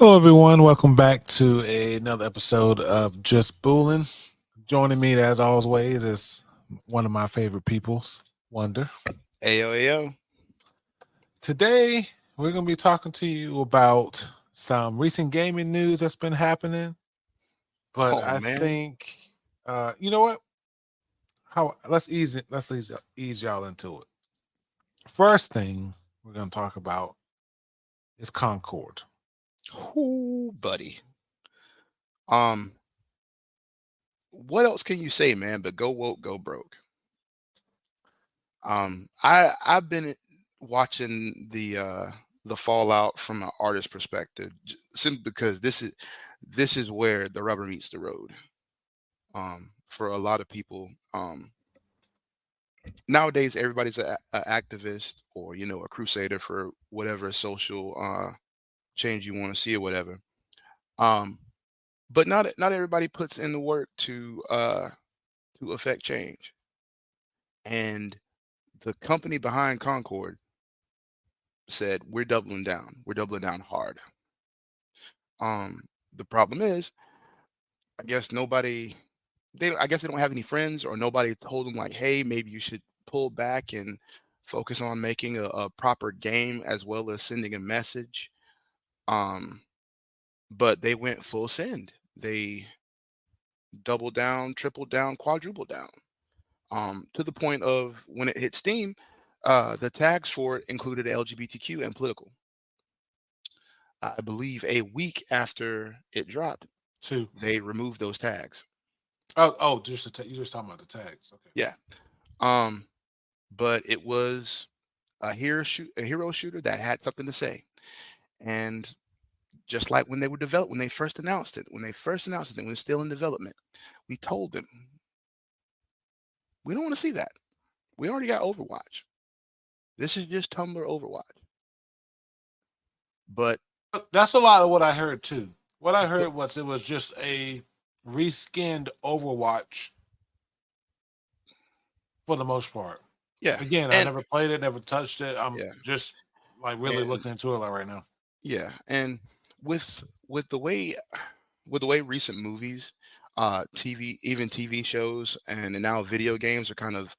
Hello, everyone. Welcome back to another episode of Just Boolin. Joining me, as always, is one of my favorite peoples, Wonder. Ayo, ayo. Today, we're going to be talking to you about some recent gaming news that's been happening. But Oh I man. think, you know what? Let's ease y'all into it. First thing we're going to talk about is Concord. Ooh, buddy. Um, what else can you say, man? But go woke, go broke. I've been watching the fallout from an artist perspective, simply because this is where the rubber meets the road. For a lot of people, nowadays everybody's a activist or a crusader for whatever social change you want to see or whatever. Um, but not everybody puts in the work to affect change. And the company behind Concord said we're doubling down. We're doubling down hard. Um, the problem is, I guess nobody I guess they don't have any friends, or nobody told them like, hey, maybe you should pull back and focus on making a proper game as well as sending a message. Um, but they went full send. They doubled down, tripled down, quadrupled down. To the point of when it hit Steam, the tags for it included LGBTQ and political. I believe a week after it dropped, Two. they removed those tags. You just talking about the tags. Okay. Yeah. Um, but it was a hero shooter that had something to say. And just like when they were developed, when they first announced it, when it was still in development, we told them we don't want to see that. We already got Overwatch. This is just Tumblr Overwatch. But That's a lot of what I heard too. What I heard was it was just a reskinned Overwatch for the most part. yeah, Again, I and never played it, never touched it. I'm yeah, just like really and looking into it like right now. yeah, and with with the way recent movies, TV, even TV shows, and now video games are kind of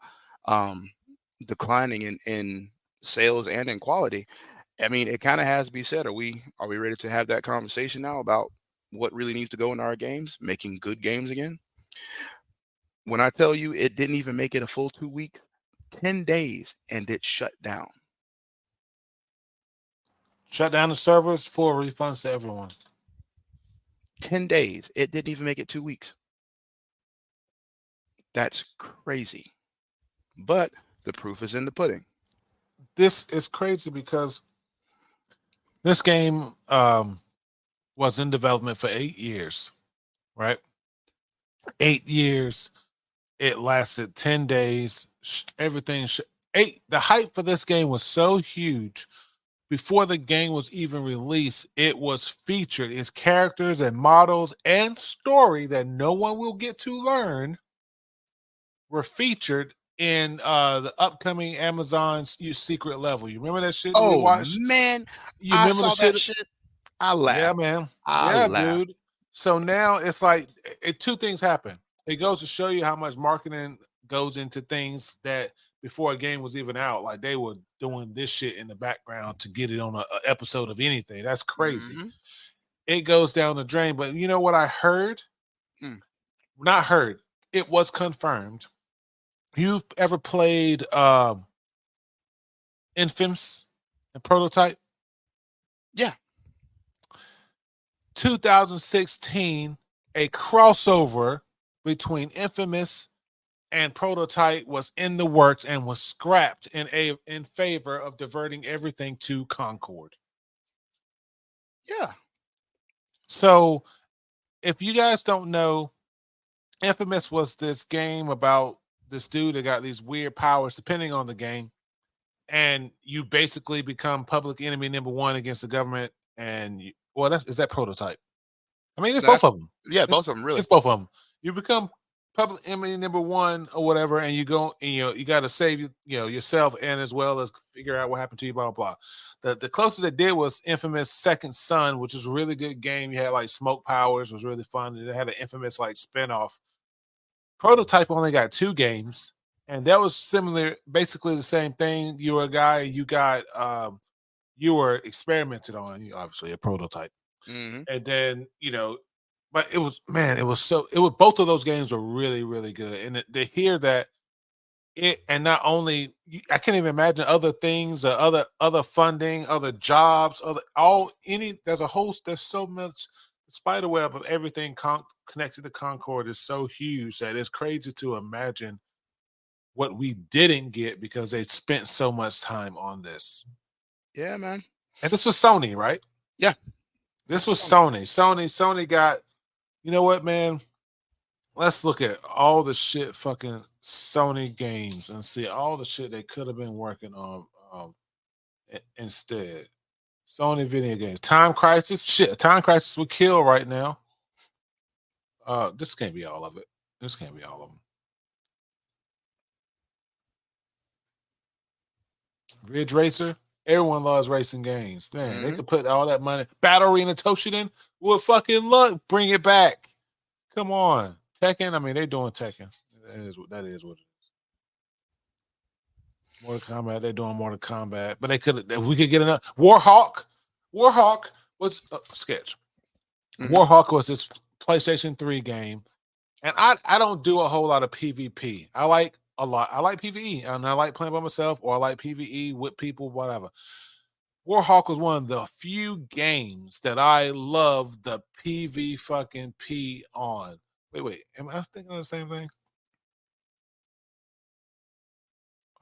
um, declining in sales and in quality. I mean, it kind of has to be said. Are we ready to have that conversation now about what really needs to go in our games, making good games again? When I tell you it didn't even make it a full 2 weeks, 10 days, and it shut down. Shut down the servers, full refunds to everyone. 10 days, it didn't even make it 2 weeks. That's crazy. But the proof is in the pudding. This is crazy because this game was in development for 8 years, right? 8 years. It lasted 10 days. Everything. The hype for this game was so huge. Before the game was even released, it was featured. Its characters and models and story that no one will get to learn were featured in the upcoming Amazon's secret level. You remember that shit we Oh watched? man, You I remember the saw that shit? shit. I Yeah, laughed. man. I Yeah, laughed. dude. So now it's like two things happen. It goes to show you how much marketing goes into things that before a game was even out, like they were doing this shit in the background to get it on a episode of anything. That's crazy. Hmm. It goes down the drain. But you know what I heard? Mm. Not heard. It was confirmed. You've ever played Infamous and Prototype? Yeah. 2016, a crossover between Infamous and Prototype was in the works and was scrapped in favor of diverting everything to Concord. Yeah. So, if you guys don't know, Infamous was this game about this dude that got these weird powers depending on the game, and you basically become public enemy number one against the government. And is that Prototype? I mean, it's No, both that's of them. yeah, It's both of them really. it's both of them. You become public enemy number one or whatever, and you go and you got to save yourself and as well as figure out what happened to you, blah blah. The closest they did was Infamous Second Son, which was a really good game. You had like smoke powers, was really fun. It had an Infamous like spinoff. Prototype only got 2 games, and that was similar, basically the same thing. You were a guy, you were experimented on, obviously a prototype, and then but it was both of those games were really really good, and to hear that and not only I can't even imagine other things, other funding, other jobs, there's so much. The spider web of everything connected to Concord is so huge that it's crazy to imagine what we didn't get because they spent so much time on this. Yeah, man. And this was Sony, right? Yeah. This was Sony. Sony got, you know what, man? Let's look at all the shit fucking Sony games and see all the shit they could have been working on instead. Sony video games. Time Crisis. Shit, Time Crisis would kill right now. This can't be all of it. This can't be all of them. Ridge Racer. Everyone loves racing games. Man, they could put all that money. Battle Arena Toshinden would fucking love. Bring it back. Come on. Tekken. I mean, they're doing Tekken. That is what it is. Mortal Kombat. They're doing Mortal Kombat. But we could get another. Warhawk. Warhawk was a sketch. Warhawk was this PlayStation 3 game. And I don't do a whole lot of PvP. I like PvE, and I like playing by myself, or I like PvE with people, whatever. Warhawk was one of the few games that I love the PV fucking P on. Wait, am I thinking of the same thing?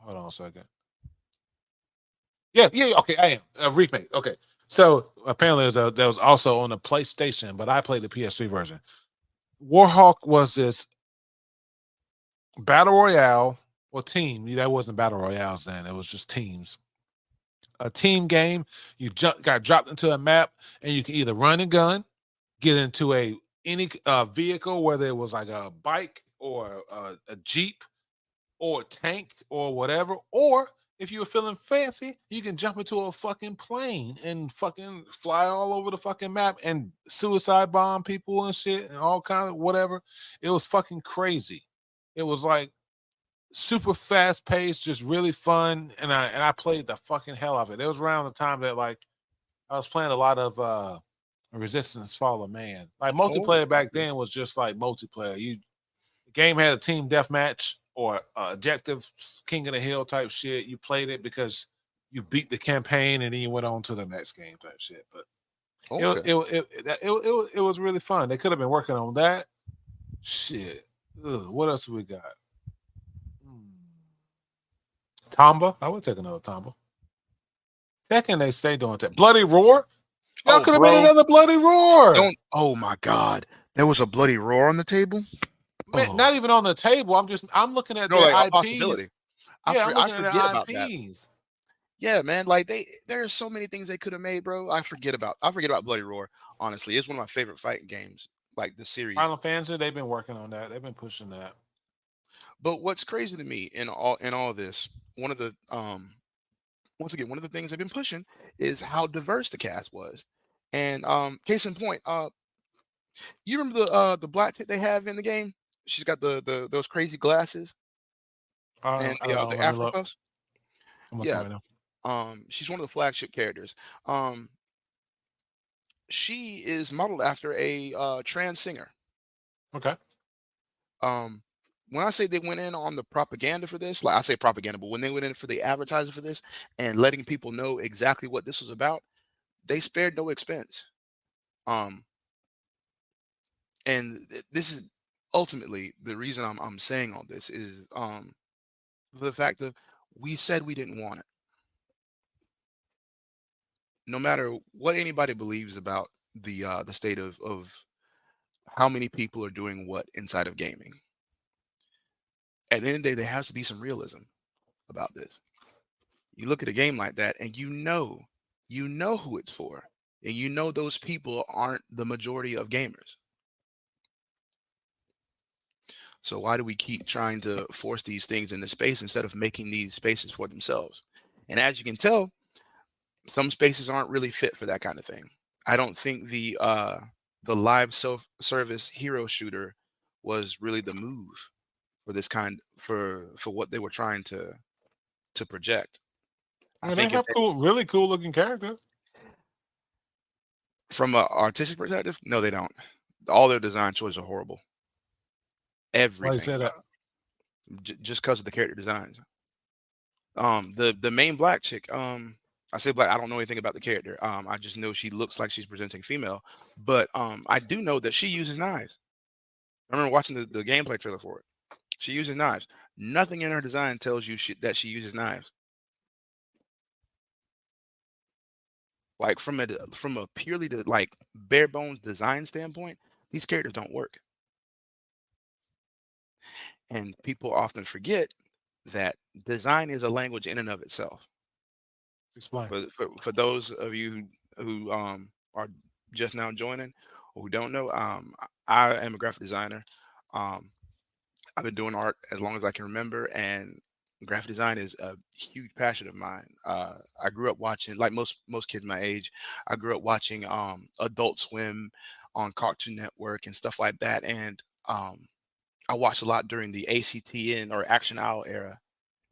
Hold on a second. Yeah, okay, I am. A remake. Okay. So apparently that was also on the PlayStation, but I played the PS3 version. Warhawk was this battle royale or team. That wasn't battle royales then. It was just teams. A team game. You got dropped into a map, and you can either run and gun, get into any vehicle, whether it was like a bike or a Jeep or a tank or whatever, or if you were feeling fancy, you can jump into a fucking plane and fucking fly all over the fucking map and suicide bomb people and shit and all kinds of whatever. It was fucking crazy. It was like super fast paced, just really fun, and I played the fucking hell out of it. It was around the time that like I was playing a lot of Resistance Fall of Man. Like multiplayer back then was just like multiplayer. The game had a team deathmatch or objective King of the Hill type shit. You played it because you beat the campaign and then you went on to the next game type shit. But it was really fun. They could have been working on that. Shit. Ugh, what else we got? Tamba. I would take another Tamba. Tekken, they stay doing that. Bloody Roar. Y'all could have made another Bloody Roar. Oh my God. There was a Bloody Roar on the table? Man, not even on the table. I'm looking at their IPs. Possibility. I'm looking at their IPs. Yeah, man. Like there are so many things they could have made, bro. I forget about Bloody Roar. Honestly, it's one of my favorite fighting games. Like the series. Final Fantasy, they've been working on that. They've been pushing that. But what's crazy to me in all this, one of the things they've been pushing is how diverse the cast was. And case in point, you remember the black chick they have in the game? She's got those crazy glasses and the Afro puffs. Yeah. She's one of the flagship characters. She is modeled after a trans singer. Okay. When I say they went in on the propaganda for this, like I say propaganda, but when they went in for the advertising for this and letting people know exactly what this was about, they spared no expense. And this is ultimately the reason I'm saying all this is the fact that we said we didn't want it. No matter what anybody believes about the state of how many people are doing what inside of gaming, at the end of the day, there has to be some realism about this. You look at a game like that, and you know who it's for, and you know those people aren't the majority of gamers. So why do we keep trying to force these things into space instead of making these spaces for themselves? And as you can tell, some spaces aren't really fit for that kind of thing. I don't think the live service hero shooter was really the move for this kind for what they were trying to project. I I mean, they think if have really cool looking characters. from an artistic perspective, no, they don't. All their design choices are horrible. Like I Everything said, about just because of the character designs. The main black chick, I say black, I don't know anything about the character. I just know she looks like she's presenting female, but I do know that she uses knives. I remember watching the gameplay trailer for it. She uses knives. Nothing in her design tells you that she uses knives. Like from a purely like bare bones design standpoint, these characters don't work. And people often forget that design is a language in and of itself. explain. For those of you who are just now joining or who don't know, I am a graphic designer. Um, I've been doing art as long as I can remember, and graphic design is a huge passion of mine. I grew up watching, like most kids my age, I grew up watching Adult Swim on Cartoon Network and stuff like that, and I watched a lot during the ACTN or Action Owl era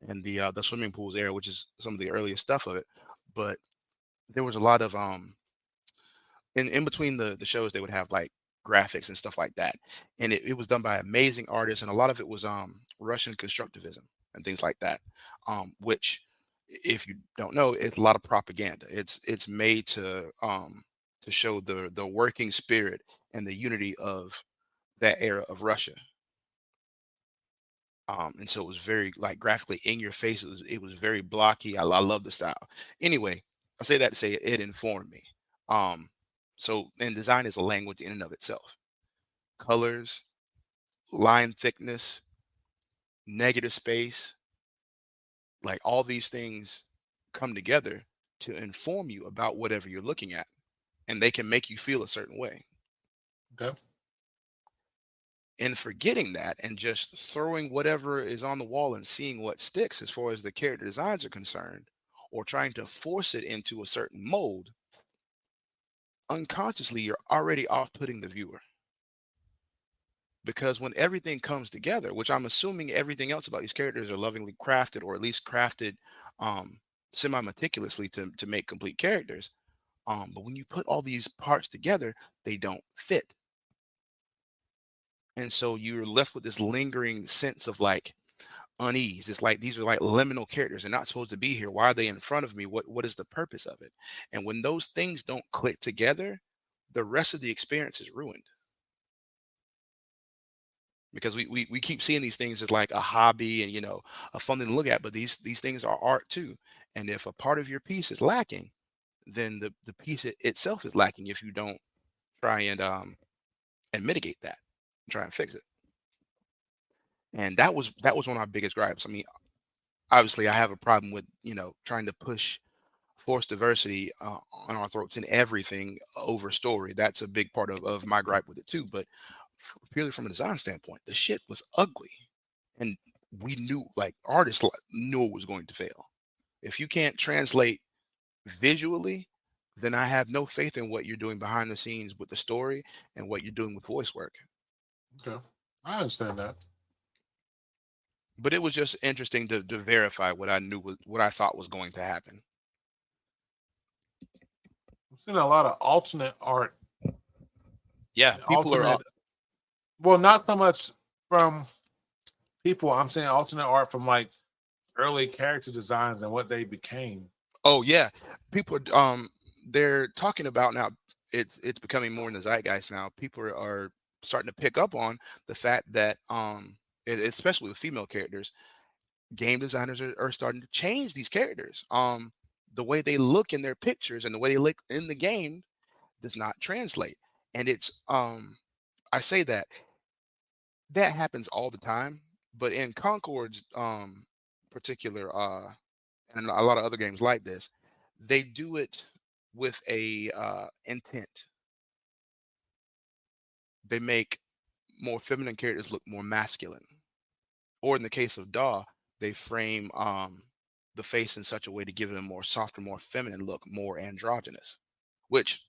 and the swimming pools era, which is some of the earliest stuff of it. But there was a lot of in between the shows they would have like graphics and stuff like that, and it was done by amazing artists, and a lot of it was Russian constructivism and things like that, which if you don't know, it's a lot of propaganda. It's made to show the working spirit and the unity of that era of Russia. And so it was very like graphically in your face. It was very blocky. I love the style. Anyway, I say that to say it informed me. Um, and design is a language in and of itself. Colors, line thickness, negative space, like all these things come together to inform you about whatever you're looking at, and they can make you feel a certain way. Okay. And forgetting that and just throwing whatever is on the wall and seeing what sticks as far as the character designs are concerned, or trying to force it into a certain mold, unconsciously you're already off-putting the viewer. Because when everything comes together, which I'm assuming everything else about these characters are lovingly crafted, or at least crafted um, semi-meticulously to make complete characters. But when you put all these parts together, they don't fit. And so you're left with this lingering sense of like unease. It's like these are like liminal characters. They're not supposed to be here. Why are they in front of me? What is the purpose of it? And when those things don't click together, the rest of the experience is ruined. Because we keep seeing these things as like a hobby and a fun thing to look at, but these things are art too. And if a part of your piece is lacking, then the piece itself is lacking if you don't try and mitigate that, try and fix it. And that was one of my biggest gripes. I mean, obviously I have a problem with trying to push forced diversity on our throats in everything over story. That's a big part of my gripe with it too. But purely from a design standpoint, the shit was ugly, and we knew, like artists knew it was going to fail. If you can't translate visually, then I have no faith in what you're doing behind the scenes with the story and what you're doing with voice work. Okay. I understand that. But it was just interesting to verify what I knew was what I thought was going to happen. I'm seeing a lot of alternate art Yeah, and people are. alternate. Well, not so much from people. I'm saying alternate art from like early character designs and what they became. Oh yeah, people they're talking about now. It's becoming more in the zeitgeist now. People are starting to pick up on the fact that especially with female characters, game designers are starting to change these characters. The way they look in their pictures and the way they look in the game does not translate. And it's I say that happens all the time, but in Concord's particular and a lot of other games like this, they do it with a intent. They make more feminine characters look more masculine. Or in the case of Daw, they frame the face in such a way to give it a more softer, more feminine look, more androgynous. Which,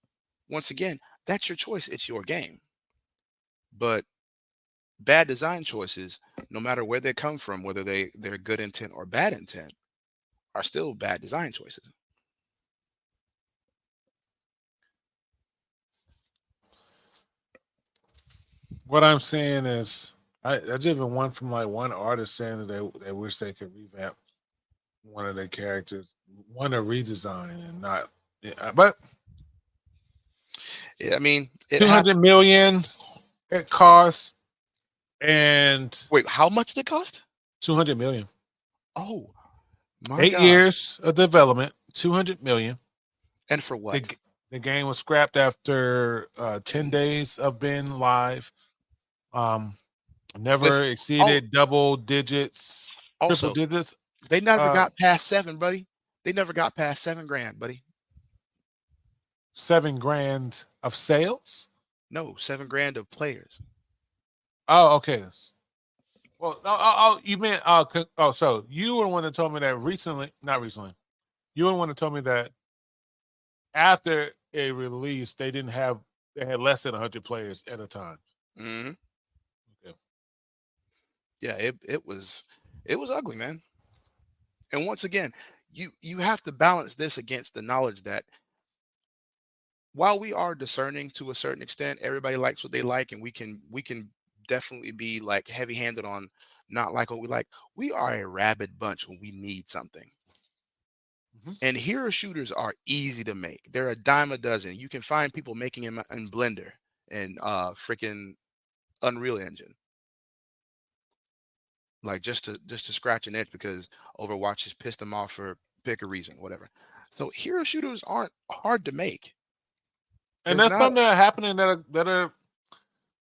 once again, that's your choice. It's your game. But bad design choices, no matter where they come from, whether they're good intent or bad intent, are still bad design choices. What I'm saying is, I just even one from like one artist saying that they wish they could revamp one of their characters, want to redesign and not. Yeah, but Yeah, I mean, it 200 million it costs, and Wait, how much did it cost? 200 million. Oh my 8 years gosh! of development, 200 million. And for what? The game was scrapped after 10 days of being live. Never With exceeded double digits, triple also, digits. they never got past 7, buddy. They never got past 7 grand, buddy. $7,000 of sales. No, 7 grand of players. Oh, okay. Well, you meant so you were the one that told me that recently, not recently. You were the one that told me that after a release, they had less than 100 players at a time. Mm-hmm. Okay. Yeah, it was ugly, man. And once again, you have to balance this against the knowledge that while we are discerning to a certain extent, everybody likes what they like, and we can definitely be like heavy-handed on not like what we like. We are a rabid bunch when we need something. Mm-hmm. And hero shooters are easy to make. They're a dime a dozen. You can find people making them in Blender and freaking Unreal Engine. Like just to scratch an itch because Overwatch has pissed them off for pick a reason, whatever. So hero shooters aren't hard to make. And There's that's not, something that happening that are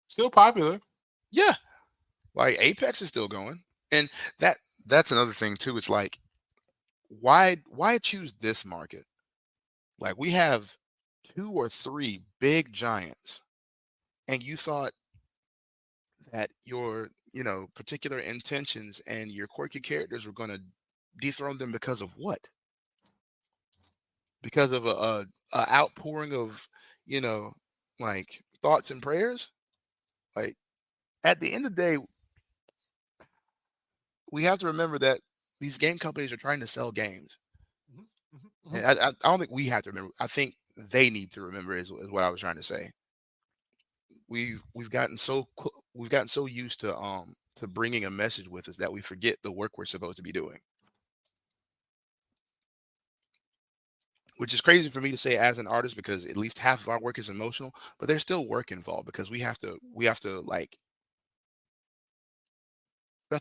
still popular. yeah, like Apex is still going, and that's another thing too. It's like why choose this market? Like we have 2 or 3 big giants, and you thought that your particular intentions and your quirky characters were going to dethrone them because of what? Because of a outpouring of like thoughts and prayers. Like at the end of the day, we have to remember that these game companies are trying to sell games. Mm-hmm. And I don't think we have to remember. I think they need to remember is what I was trying to say. We've gotten so used to bringing a message with us that we forget the work we're supposed to be doing. Which is crazy for me to say as an artist because at least half of our work is emotional, but there's still work involved because we have to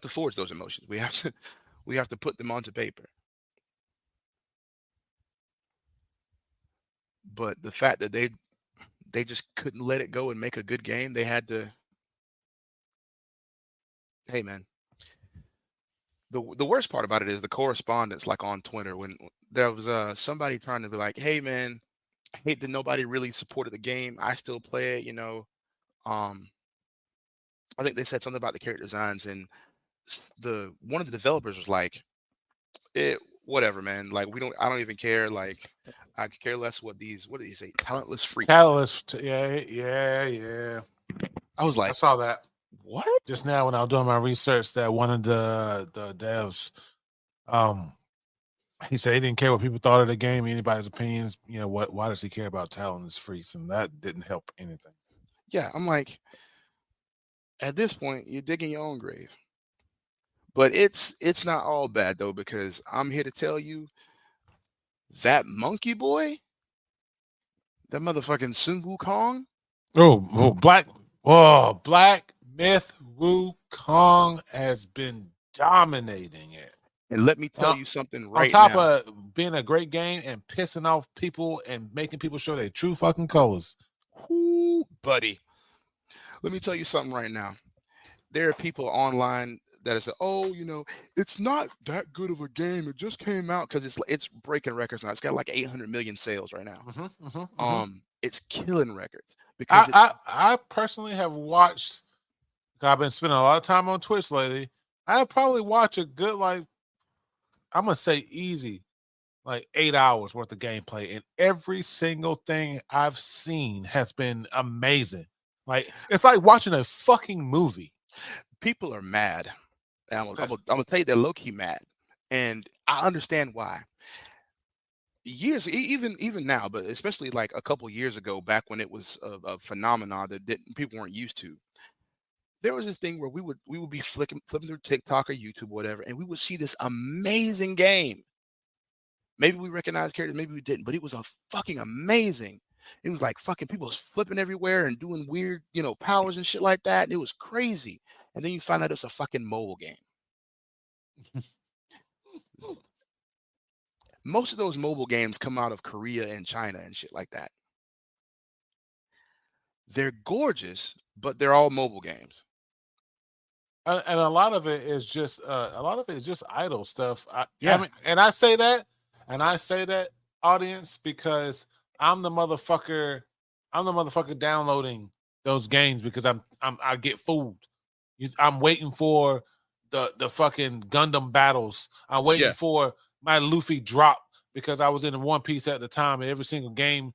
forge those emotions. We have to put them onto paper. But the fact that they just couldn't let it go and make a good game, they had to. Hey man, the worst part about it is the correspondence, like on Twitter, when there was somebody trying to be like, hey man, I hate that nobody really supported the game. I still play it, I think they said something about the character designs, and one of the developers was like, whatever, man. Like I don't even care. Like I could care less what did he say? Talentless freaks. Catalyst, yeah. I was I like, saw that what? just now when I was doing my research. That one of the devs, he said he didn't care what people thought of the game, anybody's opinions. Why does he care about talentless freaks? And that didn't help anything. Yeah, I'm like, at this point, you're digging your own grave. But it's not all bad though, because I'm here to tell you that monkey boy, that motherfucking Sun Wukong. Black Myth Wukong has been dominating it. And let me tell you something right now. On top now. of being a great game and pissing off people and making people show their true fucking colors. Ooh, buddy. Let me tell you something right now. There are people online that say, "Oh, it's not that good of a game. It just came out," because it's breaking records now. It's got like 800 million sales right now. It's killing records because I personally have watched I've been spending a lot of time on Twitch lately. I probably watch a good, like, I'm gonna say easy, like 8 hours worth of gameplay, and every single thing I've seen has been amazing. Like, it's like watching a fucking movie. People are mad. And I'm gonna tell you they're low key mad, and I understand why. Even now, but especially like a couple years ago, back when it was a phenomenon that people weren't used to. There was this thing where we would be flipping through TikTok or YouTube, or whatever, and we would see this amazing game. Maybe we recognized characters, maybe we didn't, but it was a fucking amazing. It was like fucking people was flipping everywhere and doing weird, powers and shit like that. And it was crazy. And then you find out it's a fucking mobile game. Most of those mobile games come out of Korea and China and shit like that. They're gorgeous, but they're all mobile games. And a lot of it is just idle stuff. I Yeah. mean, and I say that audience because I'm the motherfucker. I'm the motherfucker downloading those games because I get fooled. I'm waiting for the fucking Gundam battles. I'm waiting Yeah. for my Luffy drop because I was in One Piece at the time, and every single game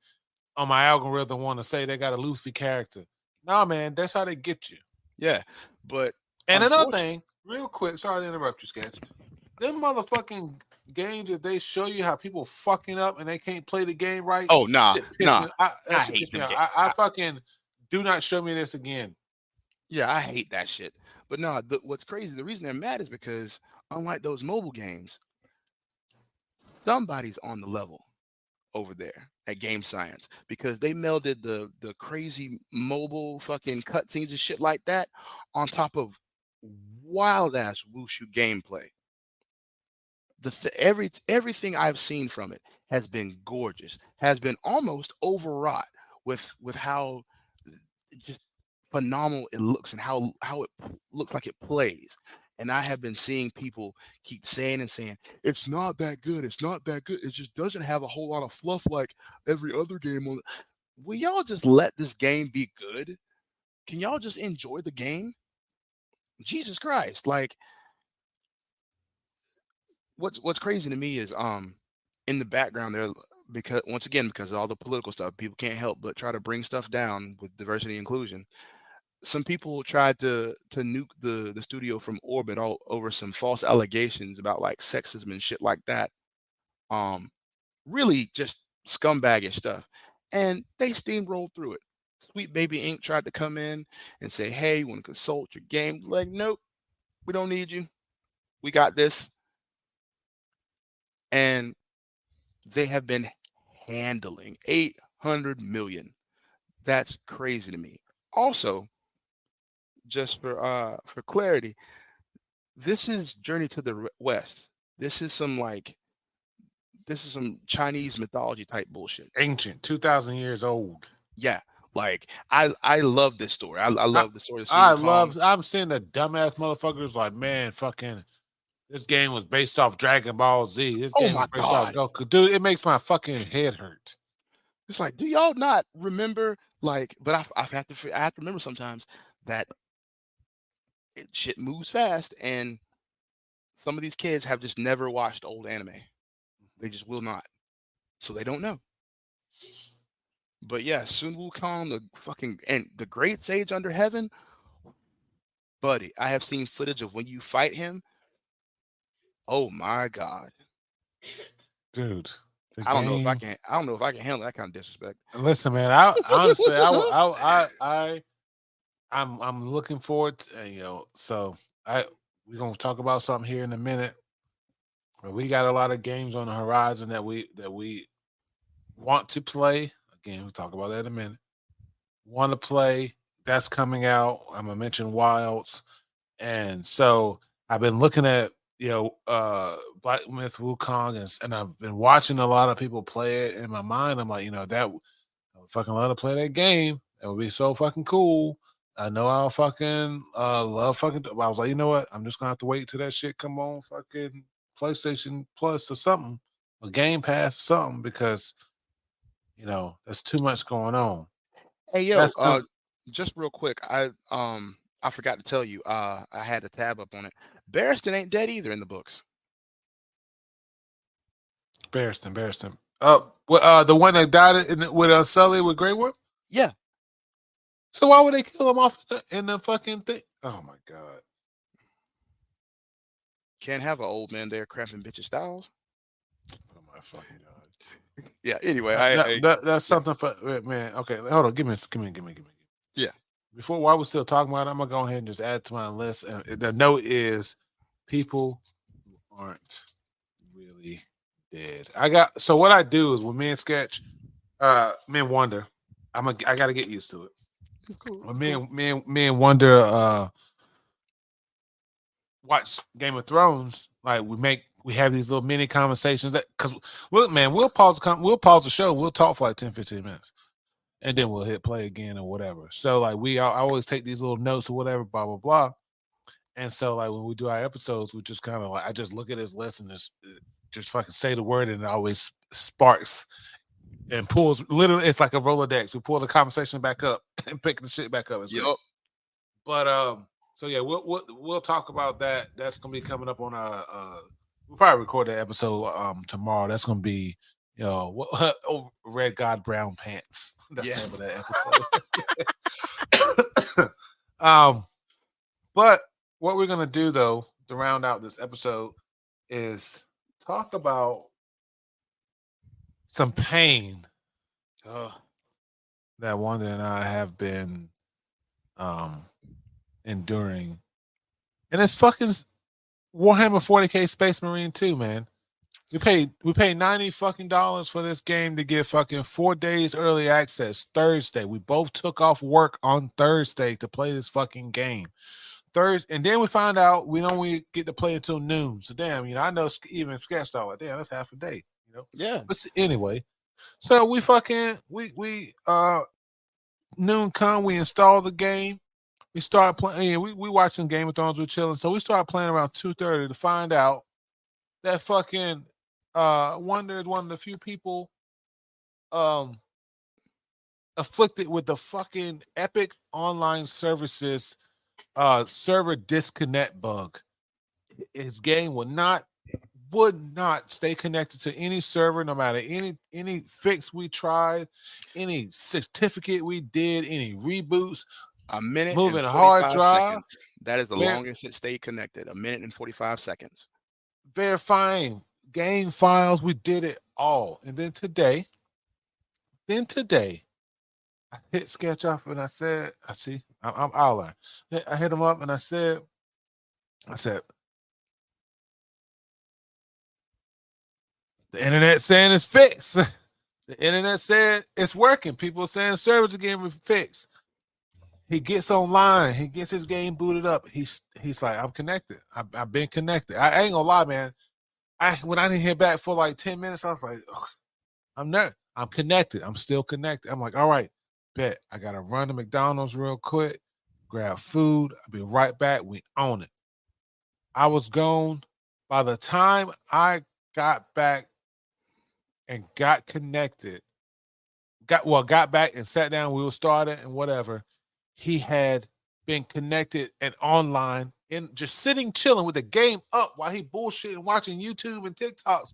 on my algorithm want to say they got a Luffy character. Nah, man, that's how they get you. Yeah. But And another thing, real quick, sorry to interrupt you, Sketch. Them motherfucking games that they show you how people fucking up and they can't play the game right. Oh, nah. I hate them. I fucking do not show me this again. Yeah, I hate that shit. But no, what's crazy, the reason they're mad is because unlike those mobile games, somebody's on the level over there at Game Science because they melded the crazy mobile fucking cutscenes and shit like that on top of wild ass wushu gameplay. Everything I've seen from it has been gorgeous, has been almost overwrought with how just phenomenal it looks and how it looks like it plays. And I have been seeing people keep saying it's not that good, it's not that good, it just doesn't have a whole lot of fluff like every other game on. Will y'all just let this game be good? Can y'all just enjoy the game? Jesus Christ. Like, what's crazy to me is in the background there, because once again, because of all the political stuff, people can't help but try to bring stuff down with diversity and inclusion. Some people tried to nuke the studio from orbit all over some false allegations about like sexism and shit like that. Really just scumbaggish stuff, and they steamrolled through it. Sweet Baby Inc. tried to come in and say, "Hey, you want to consult your game?" Like, nope, we don't need you. We got this. And they have been handling 800 million. That's crazy to me. Also, just for clarity, this is Journey to the West. This is some Chinese mythology type bullshit. Ancient, 2,000 years old. Yeah, like I love this story. I love the story of Wukong. I'm seeing the dumbass motherfuckers like, man, fucking this game was based off Dragon Ball Z. This Oh game my was based off God. Goku. Dude, it makes my fucking head hurt. It's like, do y'all not remember? Like, but I have to remember sometimes that shit moves fast, and some of these kids have just never watched old anime. They just will not, so they don't know. But yeah, Sun Wukong, the Great Sage Under Heaven, buddy. I have seen footage of when you fight him. Oh my God, dude. I don't know if I can. I don't know if I can handle that kind of disrespect. Listen, man. I honestly, I'm looking forward to, So we're gonna talk about something here in a minute. But we got a lot of games on the horizon that we want to play. Again, we'll talk about that in a minute. Want to play? That's coming out. I'm gonna mention Wilds, and so I've been looking at Black Myth Wukong, and I've been watching a lot of people play it. In my mind, I'm like, that I would fucking love to play that game. It would be so fucking cool. I know I'll fucking love fucking. But I was like, you know what? I'm just gonna have to wait till that shit come on fucking PlayStation Plus or something, or Game Pass or something, because there's too much going on. Hey yo, just real quick, I I forgot to tell you. I had a tab up on it. Barristan ain't dead either in the books. Barristan. The one that died with Sully with Grey Worm? Yeah. So why would they kill him off in the fucking thing? Oh my god. Can't have an old man there cramping bitches' styles. Oh my fucking god. Yeah. Anyway, that's something for man. Okay, hold on. Give me. Yeah. Before while we're still talking about it, I'm gonna go ahead and just add to my list. And the note is people who aren't really dead. So what I do is when me and Sketch, me and Wonder, I gotta get used to it. Cool. When me and Wonder watch Game of Thrones, like we have these little mini conversations that because look, man, we'll pause the show, we'll talk for like 10-15 minutes. And then we'll hit play again or whatever. So like I always take these little notes or whatever, blah blah blah. And so like when we do our episodes, we just kind of like I just look at this list and just fucking say the word, and it always sparks and pulls. Literally, it's like a Rolodex. We pull the conversation back up and pick the shit back up. Yep. But so yeah, we'll talk about that. That's gonna be coming up on we'll probably record that episode tomorrow. That's gonna be Red God Brown Pants. That's the name of that episode. But what we're gonna do though to round out this episode is talk about some pain that Wanda and I have been enduring, and it's fucking Warhammer 40K Space Marine 2, man. We paid $90 fucking for this game to get fucking 4 days early access Thursday. We both took off work on Thursday to play this fucking game. Thursday, and then we find out we don't get to play until noon. So damn, I know even Sketch thought like, damn, that's half a day, Yeah. But anyway, so we noon come, we install the game. We start playing. We watching Game of Thrones. We're chilling. So we start playing around 2:30 to find out that fucking Wonder is one of the few people afflicted with the fucking Epic Online Services server disconnect bug. His game would not stay connected to any server, no matter any fix we tried, any certificate we did, any reboots. A minute moving and a hard 45 drive. seconds. That is the longest it stayed connected. A minute and 45 seconds. Verifying game files. We did it all. And then today, I hit Sketch up and I said, I'll learn. I hit him up and I said, the internet saying it's fixed. The internet said it's working. People are saying servers are getting fixed. He gets online. He gets his game booted up. He's like, I'm connected. I've been connected. I ain't gonna lie, man. When I didn't hear back for like 10 minutes, I was like, I'm connected. I'm still connected. I'm like, all right, bet. I gotta run to McDonald's real quick, grab food. I'll be right back. We own it. I was gone. By the time I got back and got connected, got back and sat down, we were started and whatever. He had been connected and online and just sitting chilling with the game up while he bullshitting watching YouTube and TikToks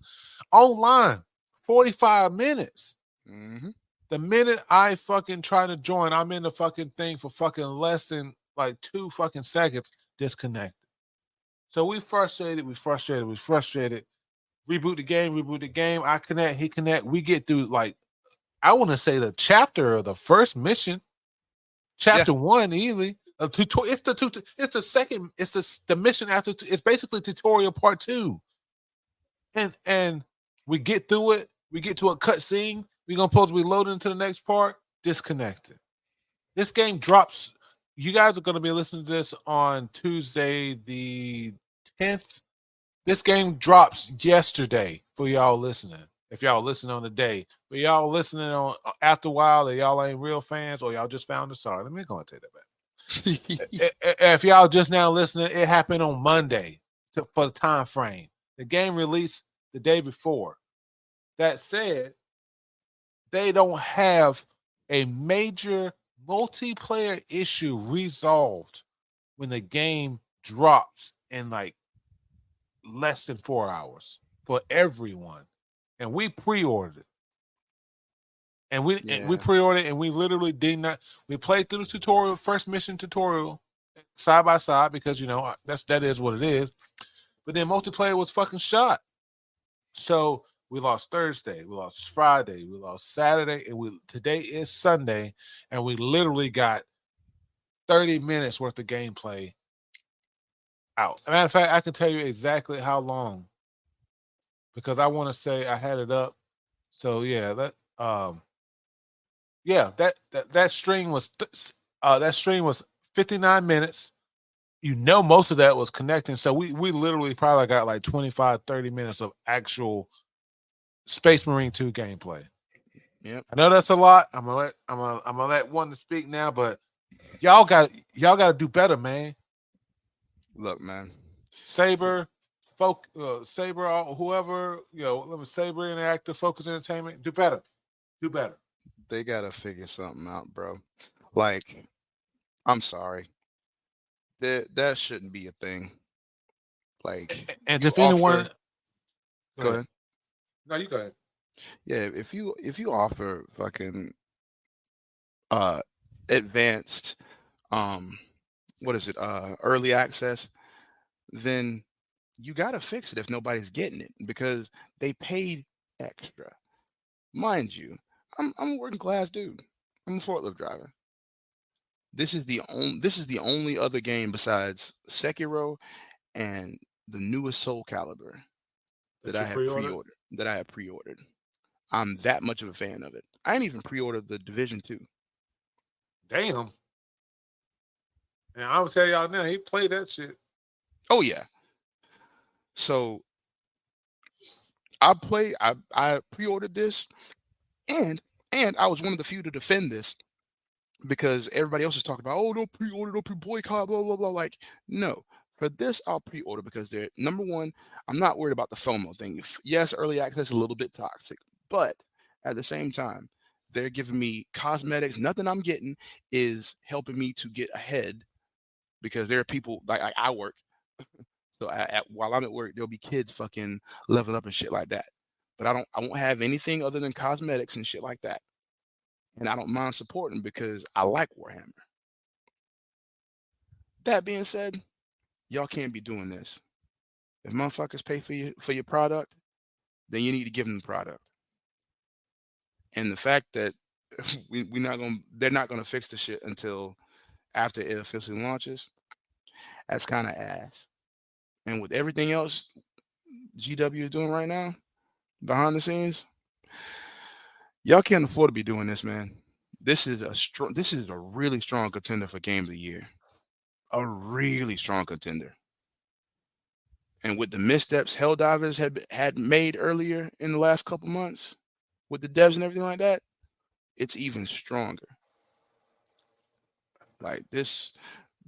online 45 minutes. Mm-hmm. The minute I fucking try to join, I'm in the fucking thing for fucking less than like 2 fucking seconds, disconnected. So we frustrated. Reboot the game. I connect, he connect. We get through like, I want to say the chapter of the first mission. Chapter 1, easily. It's the second. It's the mission after. It's basically tutorial part 2. And we get through it. We get to a cutscene. We're gonna supposed to be loading into the next part. Disconnected. This game drops. You guys are gonna be listening to this on Tuesday the 10th. This game drops yesterday for y'all listening. If y'all listening on the day, but y'all listening on after a while, that y'all ain't real fans, or y'all just found the sorry. Let me go and take that back. If y'all just now listening, it happened on Monday for the time frame. The game released the day before. That said, they don't have a major multiplayer issue resolved when the game drops in like less than 4 hours for everyone. And we pre-ordered. And we Yeah. pre-ordered and we literally did not. We played through the tutorial, first mission tutorial, side by side because that is what it is. But then multiplayer was fucking shot. So we lost Thursday, we lost Friday, we lost Saturday, and today is Sunday, and we literally got 30 minutes worth of gameplay out. As a matter of fact, I can tell you exactly how long because I want to say I had it up. So yeah, that stream was 59 minutes. Most of that was connecting. So we literally probably got like 25, 30 minutes of actual Space Marine 2 gameplay. Yep. I know that's a lot. I'm gonna let one to speak now, but y'all got to do better, man. Look, man. Saber, Saber, whoever, Saber Interactive, Focus Entertainment, do better. Do better. They gotta figure something out, bro. Like, I'm sorry. That shouldn't be a thing. Like, And you if anyone, offer. go Go ahead. ahead. No, you go ahead. Yeah, if you offer fucking advanced what is it, early access, then you got to fix it if nobody's getting it because they paid extra. Mind you, I'm a working class dude. I'm a forklift driver. This is the only other game besides Sekiro and the newest Soul Calibur that That I you have pre-ordered. pre-ordered. I'm that much of a fan of it. I ain't even pre-ordered the Division 2. Damn. And I would tell y'all now, he played that shit. Oh yeah. So I pre-ordered this, and I was one of the few to defend this because everybody else is talking about, oh, don't pre-order, don't boycott, blah blah blah. Like, no, for this I'll pre-order because they're number one. I'm not worried about the FOMO thing. Yes, early access is a little bit toxic, but at the same time, they're giving me cosmetics. Nothing I'm getting is helping me to get ahead because there are people like I work. So while I'm at work, there'll be kids fucking leveling up and shit like that. But I won't have anything other than cosmetics and shit like that. And I don't mind supporting because I like Warhammer. That being said, y'all can't be doing this. If motherfuckers pay for your product, then you need to give them the product. And the fact that they're not gonna fix the shit until after it officially launches, that's kind of ass. And with everything else GW is doing right now behind the scenes, y'all can't afford to be doing this, man. This is a really strong contender for game of the year. A really strong contender. And with the missteps Helldivers had made earlier in the last couple months with the devs and everything like that, it's even stronger. Like this.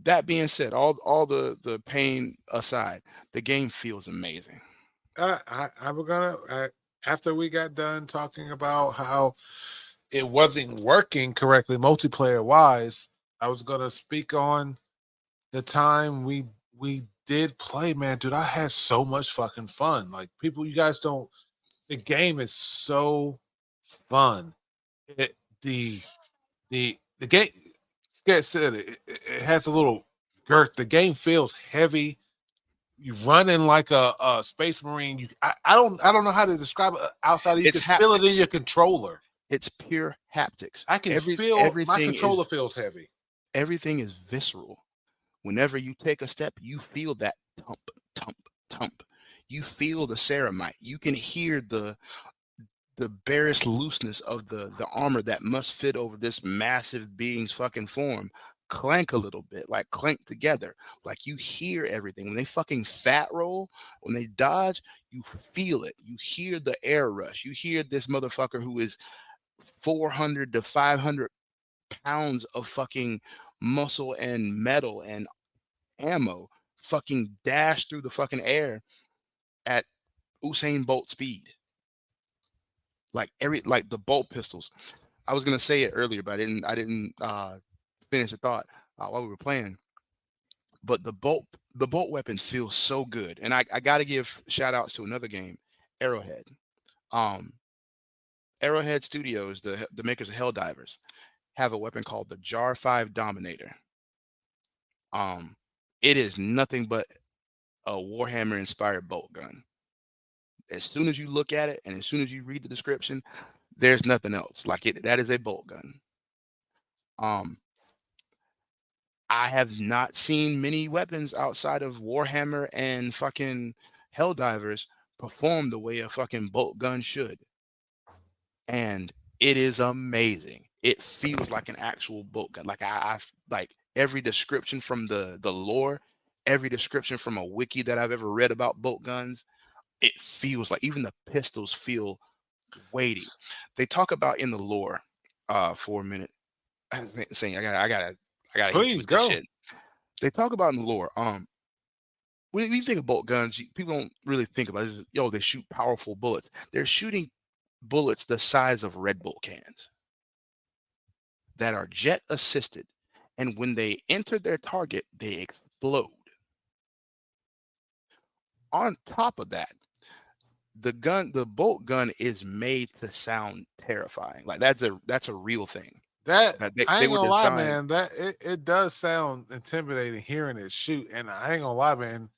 That being said, all the pain aside, the game feels amazing. I was after we got done talking about how it wasn't working correctly multiplayer wise, I was gonna speak on the time we did play, man. Dude, I had so much fucking fun. Like people, you guys don't. The game is so fun. It the game. Scared said it has a little girth. The game feels heavy. You running like a space marine. I don't know how to describe it outside of you It's can feel it in haptics. your controller. It's pure haptics. I can Every feel my everything controller is feels heavy. everything is visceral. Whenever you take a step, you feel that thump, thump, thump. You feel the ceramite. You can hear the barest looseness of the armor that must fit over this massive being's fucking form clank a little bit, like clank together. Like you hear everything. When they fucking fat roll, when they dodge, you feel it. You hear the air rush. You hear this motherfucker who is 400 to 500 pounds of fucking muscle and metal and ammo fucking dash through the fucking air at Usain Bolt speed. Like the bolt pistols. I was gonna say it earlier, but I didn't finish the thought while we were playing. But the bolt weapons feel so good. And I got to give shout outs to another game, Arrowhead. Um, Arrowhead Studios, the makers of Helldivers, have a weapon called the Jar 5 Dominator. It is nothing but a Warhammer inspired bolt gun. As soon as you look at it and as soon as you read the description, there's nothing else. Like it, that is a bolt gun. I have not seen many weapons outside of Warhammer and fucking Helldivers perform the way a fucking bolt gun should. And it is amazing. It feels like an actual bolt gun. Like I like every description from the lore, every description from a wiki that I've ever read about bolt guns, it feels like even the pistols feel weighty. They talk about in the lore, for a minute. I was saying I gotta hit you Please with this go. shit. They talk about in the lore. When you think of bolt guns, people don't really think about it. Yo, they shoot powerful bullets. They're shooting bullets the size of Red Bull cans that are jet assisted, and when they enter their target, they explode. On top of that, the bolt gun is made to sound terrifying. Like that's a real thing. That That I they ain't were gonna lie, designed. man. That it does sound intimidating hearing it shoot, and I ain't gonna lie, man.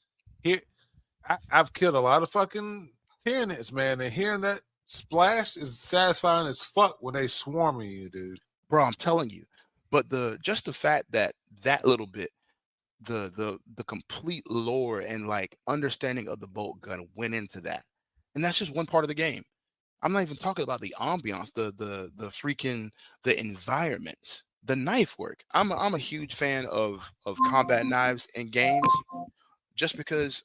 Here, I've killed a lot of fucking Tyranids, man, and hearing that splash is satisfying as fuck when they swarming you, dude. Bro, I'm telling you. But the fact that that little bit, the complete lore and like understanding of the bolt gun went into that. And that's just one part of the game. I'm not even talking about the ambiance, the freaking the environments, the knife work. I'm a huge fan of combat knives in games just because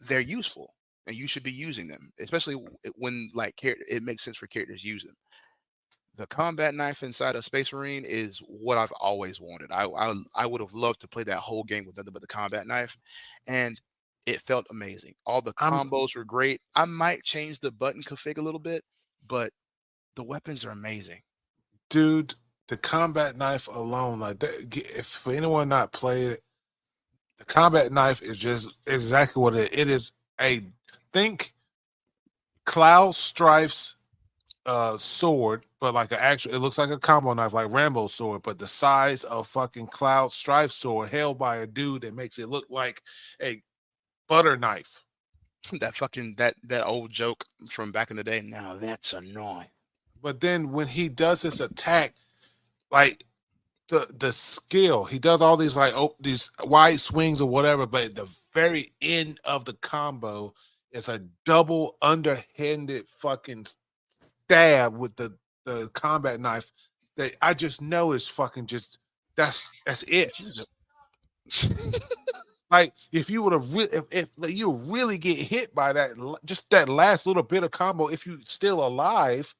they're useful and you should be using them, especially when like it makes sense for characters to use them. The combat knife inside of Space Marine is what I've always wanted. I would have loved to play that whole game with nothing but the combat knife, and it felt amazing. All the I'm combos were great. I might change the button config a little bit, but the weapons are amazing. dude. The combat knife alone, like that, if for anyone not played it, the combat knife is just exactly what it is. A think Cloud Strife's sword, but like an actual, it looks like a combo knife, like Rambo's sword, but the size of fucking Cloud Strife sword held by a dude that makes it look like a butter knife. That fucking that old joke from back in the day. Now that's annoying. But then when he does this attack, like the skill, he does all these like these wide swings or whatever, but at the very end of the combo is a double underhanded fucking stab with the combat knife that I just know is fucking just that's it. Like if you would have if you really get hit by that just that last little bit of combo, if you still alive,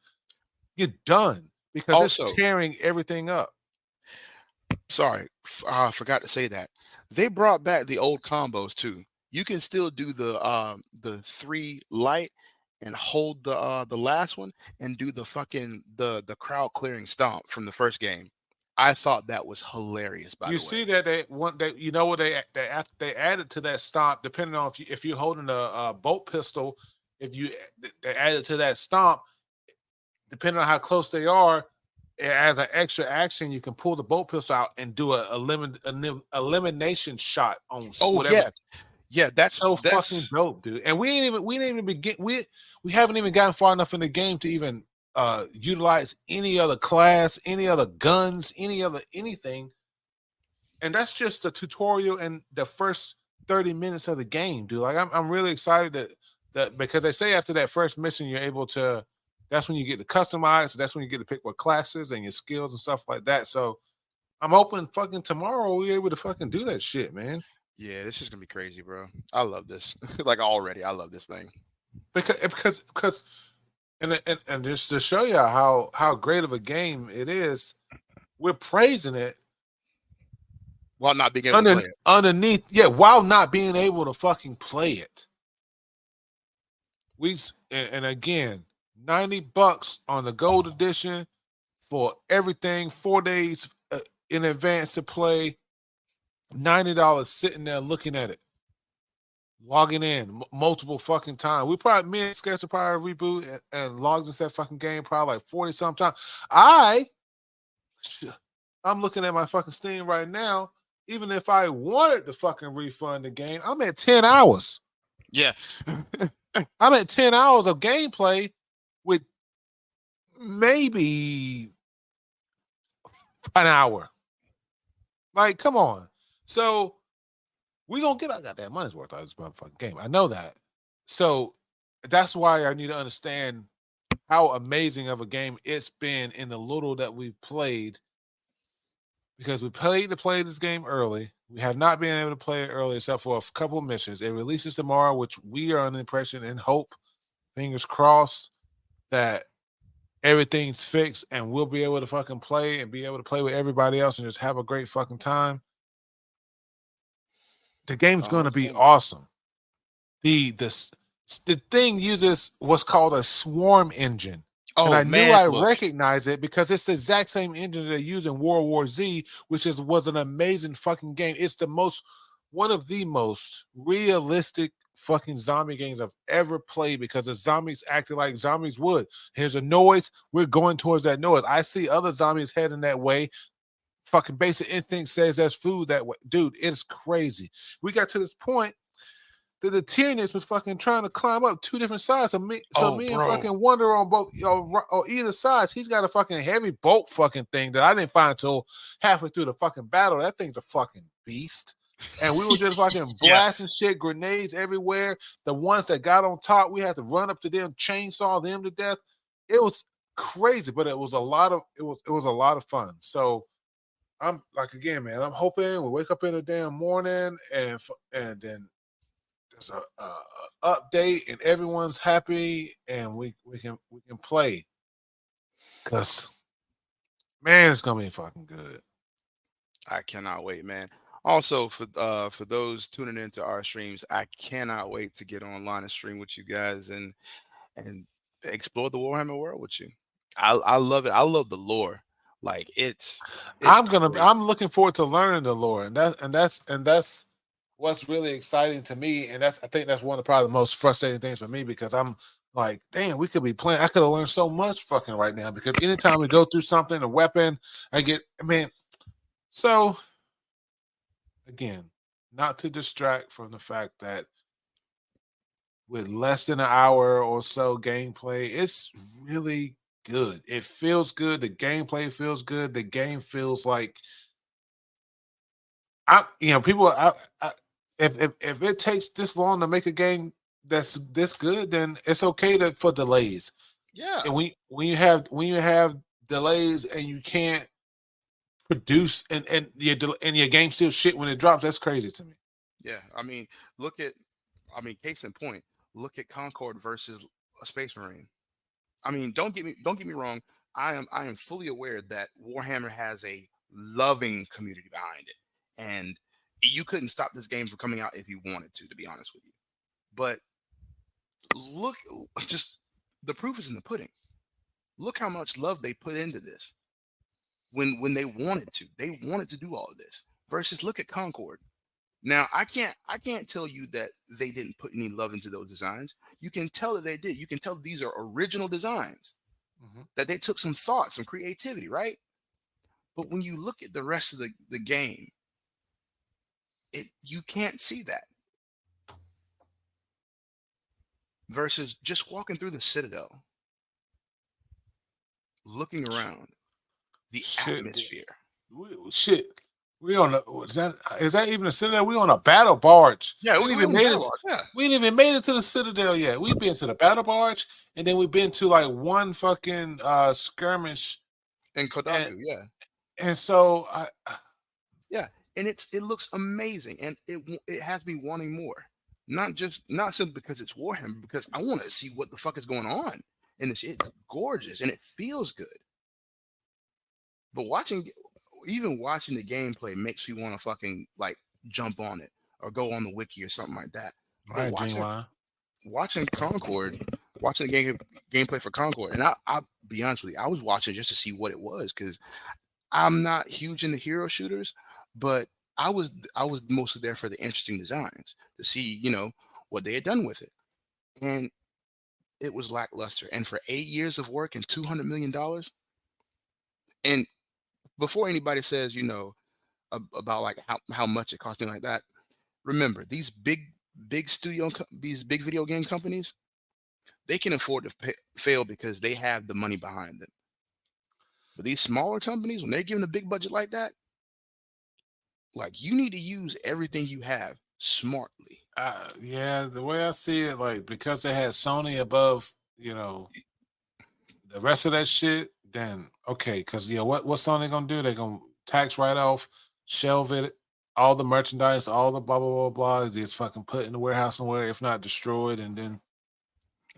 you're done because it's Also, tearing everything up. sorry, I forgot to say that they brought back the old combos too. You can still do the 3 light and hold the last one and do the fucking the crowd clearing stomp from the first game. I thought that was hilarious, by You the way. see that they want that you know what they added to that stomp depending on if you're holding a bolt pistol, if you they added to that stomp depending on how close they are, as an extra action, you can pull the bolt pistol out and do an elimination shot on Oh whatever. yeah, yeah. So fucking dope, dude. And we didn't even begin we haven't even gotten far enough in the game to even utilize any other class, any other guns, any other anything. And that's just the tutorial and the first 30 minutes of the game, dude. Like I'm really excited that because they say after that first mission, you're able to that's when you get to customize. That's when you get to pick what classes and your skills and stuff like that. So I'm hoping fucking tomorrow we're able to fucking do that shit, man. Yeah, this is gonna be crazy, bro. I love this. Like already, I love this thing. Because and just to show you how great of a game it is, we're praising it While not being able to play it. underneath, yeah, while not being able to fucking play it. And again, $90 on the gold edition for everything, 4 days in advance to play. $90 sitting there looking at it, logging in multiple fucking times. We probably, me and Sketch will probably reboot and logged into that fucking game probably like 40 something times. I'm looking at my fucking Steam right now. Even if I wanted to fucking refund the game, I'm at 10 hours. Yeah. I'm at 10 hours of gameplay with maybe an hour. Like, come on. So we gonna get our goddamn money's worth out of this motherfucking game. I know that. So that's why I need to understand how amazing of a game it's been in the little that we've played. Because we paid to play this game early. We have not been able to play it early except for a couple of missions. It releases tomorrow, which we are on the impression and hope, fingers crossed, that everything's fixed and we'll be able to fucking play and be able to play with everybody else and just have a great fucking time. The game's going to be awesome. The thing uses what's called a swarm engine. Oh, and I man, knew I look. recognized it because it's the exact same engine they use in World War Z, which was an amazing fucking game. It's one of the most realistic fucking zombie games I've ever played because the zombies acted like zombies would. Here's a noise. We're going towards that noise. I see other zombies heading that way. Fucking basic instinct says there's food that way. Dude, it's crazy. We got to this point that the Tyrannus was fucking trying to climb up two different sides. So me and fucking Wonder on both on either sides. He's got a fucking heavy bolt fucking thing that I didn't find until halfway through the fucking battle. That thing's a fucking beast. And we were just fucking blasting shit, grenades everywhere. The ones that got on top, we had to run up to them, chainsaw them to death. It was crazy, but it was a lot of fun. So I'm like, again, man, I'm hoping we wake up in the damn morning and then there's a update and everyone's happy and we can play. Cause man, it's gonna be fucking good. I cannot wait, man. Also, for those tuning into our streams, I cannot wait to get online and stream with you guys and explore the Warhammer world with you. I love it. I love the lore. Like it's I'm looking forward to learning the lore, and that's what's really exciting to me. And I think that's one of probably the most frustrating things for me because I'm like, damn, we could be playing. I could have learned so much fucking right now because anytime we go through something, a weapon, so again, not to distract from the fact that with less than an hour or so gameplay, it's really good. It feels good. The gameplay feels good. The game feels like if it takes this long to make a game that's this good, then it's okay for delays. Yeah. And when you have delays and you can't produce and your game still shit when it drops, that's crazy to me. Yeah, case in point, look at Concord versus a Space Marine. I mean, don't get me wrong. I am fully aware that Warhammer has a loving community behind it, and you couldn't stop this game from coming out if you wanted to be honest with you. But look, just the proof is in the pudding. Look how much love they put into this when they wanted to. They wanted to do all of this. Versus look at Concord. Now, I can't tell you that they didn't put any love into those designs. You can tell that they did. You can tell these are original designs, that they took some thought, some creativity, right? But when you look at the rest of the game, you can't see that. Versus just walking through the Citadel, looking around, the atmosphere. We on is that even a Citadel? We on a battle barge. Yeah, we didn't even made it to the Citadel yet. We've been to the battle barge, and then we've been to like one fucking skirmish in Kodaku. And so and it looks amazing, and it has me wanting more. Not simply because it's Warhammer, because I want to see what the fuck is going on in this. It's gorgeous and it feels good. But even watching the gameplay makes me want to fucking like jump on it or go on the wiki or something like that. Right, watching Concord, watching the gameplay for Concord, and I'll be honest with you, I was watching just to see what it was because I'm not huge into hero shooters, but I was mostly there for the interesting designs to see, what they had done with it. And it was lackluster. And for 8 years of work and $200 million, and before anybody says, about like how much it cost, like that, remember these big these big video game companies, they can afford to fail because they have the money behind them. But these smaller companies, when they're given a big budget like that, like, you need to use everything you have smartly. Yeah, the way I see it, like, because they had Sony above, the rest of that shit, then okay, because what Sony gonna do? They're gonna tax write off, shelve it, all the merchandise, all the blah blah blah blah, just fucking put in the warehouse somewhere, if not destroyed, and then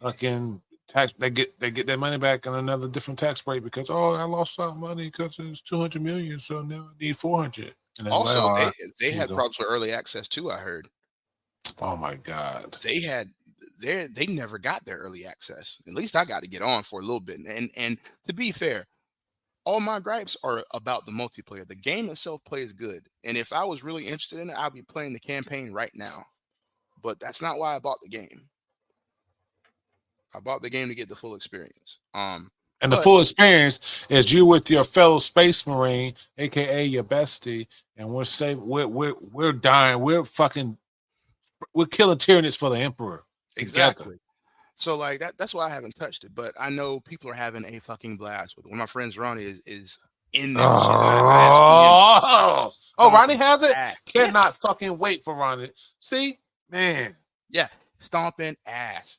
fucking tax. They get their money back on another different tax break because I lost out money because it's 200 million, so now I need 400. And then like, Also, all they right, they here you had go. problems with early access too, I heard. Oh my god. They had they never got their early access. At least I got to get on for a little bit. And to be fair, all my gripes are about the multiplayer. The game itself plays good. And if I was really interested in it, I'd be playing the campaign right now. But that's not why I bought the game. I bought the game to get the full experience. And the But full experience is you with your fellow space marine, aka your bestie, and we're safe. We're dying. We're killing Tyranids for the Emperor together. exactly. So like that's why I haven't touched it. But I know people are having a fucking blast with it. One of my friends, Ronnie, is in that shit. I have seen him Ronnie stomping has it. ass. Yeah, Cannot fucking wait for Ronnie. See, man. yeah, stomping ass.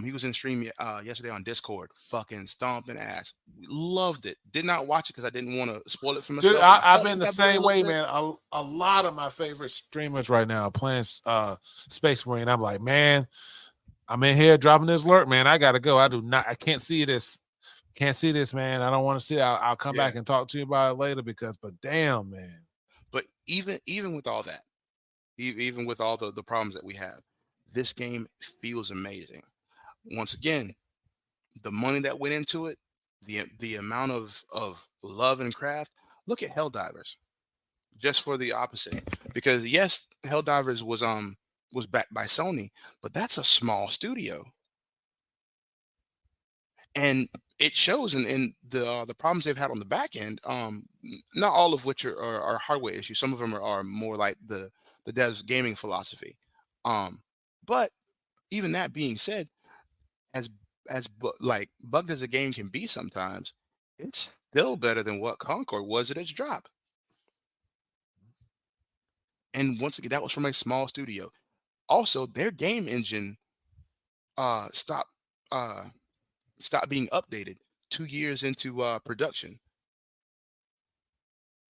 He was in stream yesterday on Discord, fucking stomping ass. Loved it. Did not watch it because I didn't want to spoil it for Dude, myself. And I I've felt been like the I played a same little way, bit. man. A lot of my favorite streamers right now are playing Space Marine. I'm like, man, I'm in here dropping this alert, man. I gotta go. I can't see this. Can't see this, man. I don't want to see it. I'll come Yeah, back and talk to you about it later but damn, man. but even with all that, even with all the problems that we have, this game feels amazing. Once again, the money that went into it, the amount of love and craft. Look at Helldivers, just for the opposite. Because yes, Helldivers was backed by Sony, but that's a small studio, and it shows in the problems they've had on the back end. Not all of which are hardware issues. Some of them are more like the devs' gaming philosophy. Um, but even that being said, as like bugged as a game can be sometimes, it's still better than what Concord was at its drop. And once again, that was from a small studio. Also, their game engine stopped uh stopped being updated 2 years into production.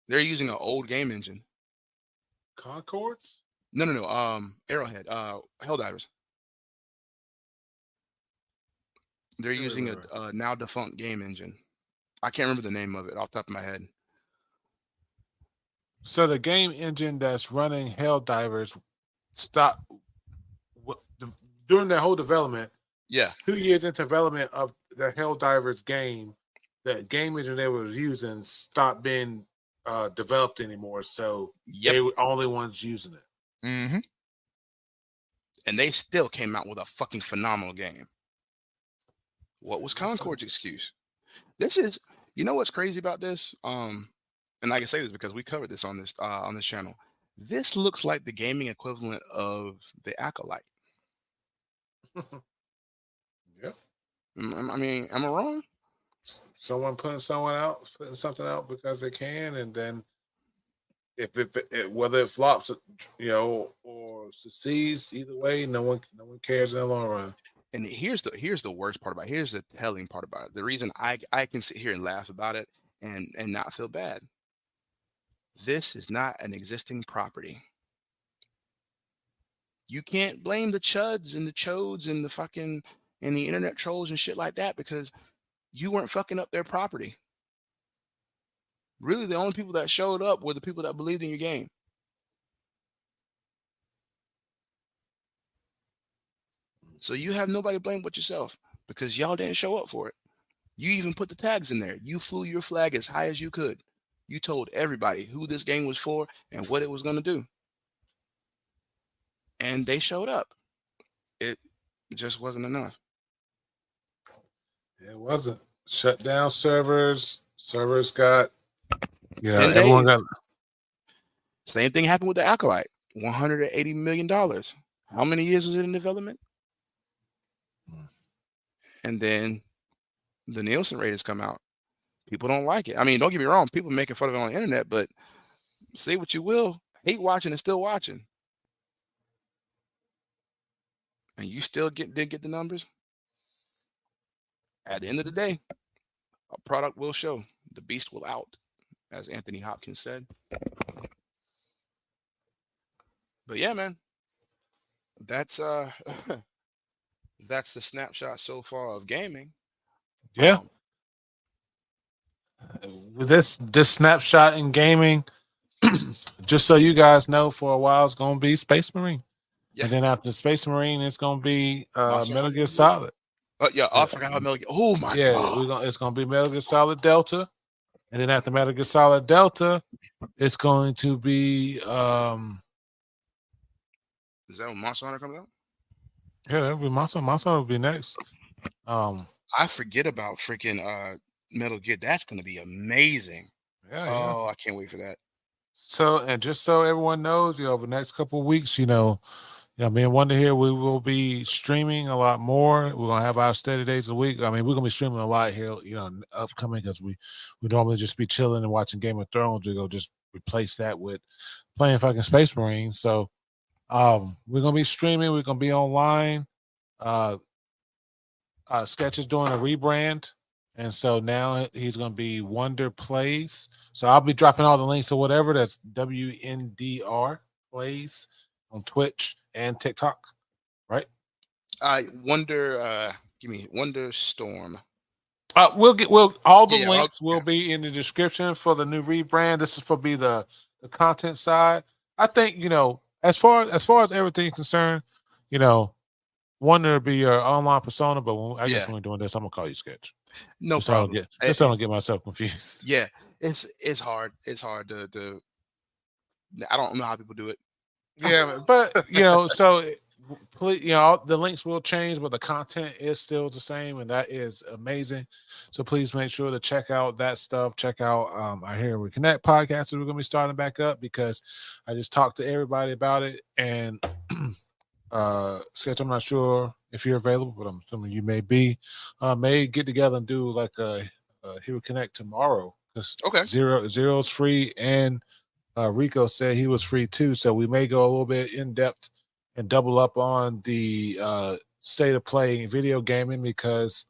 They're using an old game engine. Concords? No. Arrowhead, Helldivers. They're Right, using right, right. a now defunct game engine. I can't remember the name of it off the top of my head. So the game engine that's running Helldivers stopped during their whole development. Yeah. 2 years into development of the Helldivers game, the game engine they was using stopped being developed anymore. So Yep. they were the only ones using it. Mm-hmm. And they still came out with a fucking phenomenal game. What was Concord's excuse? This is, what's crazy about this? And I can say this because we covered this on this channel. This looks like the gaming equivalent of the Acolyte. Yeah. I mean, am I wrong? Someone putting something out because they can, and then if whether it flops, or succeeds, either way, no one cares in the long run. And here's the worst part about it. Here's the telling part about it. The reason I can sit here and laugh about it and not feel bad. This is not an existing property. You can't blame the chuds and the chodes and the fucking and the internet trolls and shit like that because you weren't fucking up their property. Really, the only people that showed up were the people that believed in your game. So you have nobody to blame but yourself because y'all didn't show up for it. You even put the tags in there. You flew your flag as high as you could. You told everybody who this game was for and what it was going to do. And they showed up. It just wasn't enough. It wasn't. Shut down servers. Servers got, 10 everyone days. got. Same thing happened with the Acolyte. $180 million. How many years was it in development? And then the Nielsen ratings come out. People don't like it. I mean, don't get me wrong. People making fun of it on the internet, but say what you will. Hate watching and still watching. And you still did get the numbers. At the end of the day, a product will show. The beast will out, as Anthony Hopkins said. But yeah, man. That's that's the snapshot so far of gaming. Yeah. This snapshot in gaming, just so you guys know, for a while it's gonna be Space Marine. Yeah. And then after Space Marine, it's gonna be Monster Metal Hunter Gear is Solid. Yeah, I forgot how Metal Gear. Oh my god. It's gonna be Metal Gear Solid Delta. And then after Metal Gear Solid Delta, it's going to be Is that when Monster Hunter comes out? Yeah, that'll be Monster Hunter will be next. I forget about freaking Metal Gear. That's gonna be amazing. Yeah. I can't wait for that. So, and just so everyone knows, over the next couple of weeks, me and Wonder here, we will be streaming a lot more. We're gonna have our steady days a week. I mean, we're gonna be streaming a lot here, upcoming, because we normally just be chilling and watching Game of Thrones. We go just replace that with playing fucking Space Marines. So, we're gonna be streaming. We're gonna be online. Sketch is doing a rebrand. And so now he's going to be Wonder Plays. So I'll be dropping all the links or whatever. That's WNDR Plays on Twitch and TikTok, right? Give me Wonder Storm. We'll all the links will be in the description for the new rebrand. This is for the content side. I think, as far as everything concerned, Wonder will be your online persona, but I guess when we're doing this, I'm gonna call you Sketch. No problem. I don't get myself confused. Yeah, it's hard. It's hard to. I don't know how people do it. Yeah, but so please, the links will change, but the content is still the same, and that is amazing. So please make sure to check out that stuff. Check out our Here We Connect podcast that we're gonna be starting back up, because I just talked to everybody about it, and Sketch, I'm not sure if you're available, but I'm assuming you may be. May get together and do like a Here We Connect tomorrow, because Zero's free, and Rico said he was free too. So we may go a little bit in depth and double up on the state of play in video gaming, because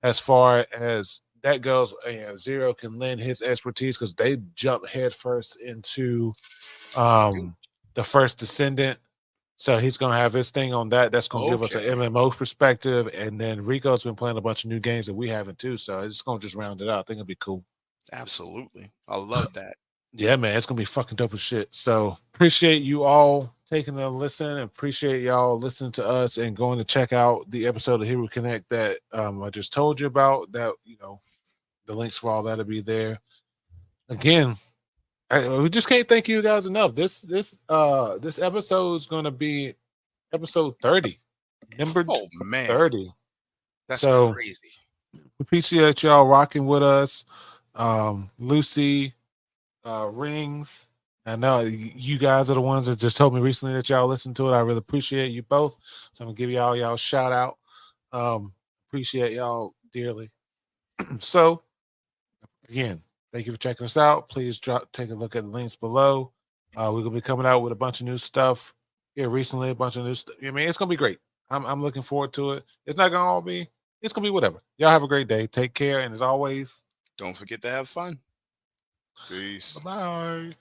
as far as that goes, Zero can lend his expertise, because they jump headfirst into the first Descendant. So he's going to have his thing on that. That's going to give us an MMO perspective. And then Rico's been playing a bunch of new games that we haven't too. So it's going to just round it out. I think it'll be cool. Absolutely. I love that. Yeah, man. It's going to be fucking dope as shit. So appreciate you all taking a listen, and appreciate y'all listening to us and going to check out the episode of Here We Connect that I just told you about. That, the links for all that will be there. Again, we just can't thank you guys enough. This episode is going to be episode 30, number 30. That's so crazy. Appreciate y'all rocking with us. Lucy, Rings. I know you guys are the ones that just told me recently that y'all listened to it. I really appreciate you both. So I'm gonna give y'all a shout out. Appreciate y'all dearly. So again, thank you for checking us out. Please take a look at the links below. We're gonna be coming out with a bunch of new stuff here recently. A bunch of new stuff. I mean, it's gonna be great. I'm looking forward to it. It's not gonna all be. It's gonna be whatever. Y'all have a great day. Take care, and as always, don't forget to have fun. Peace. Bye.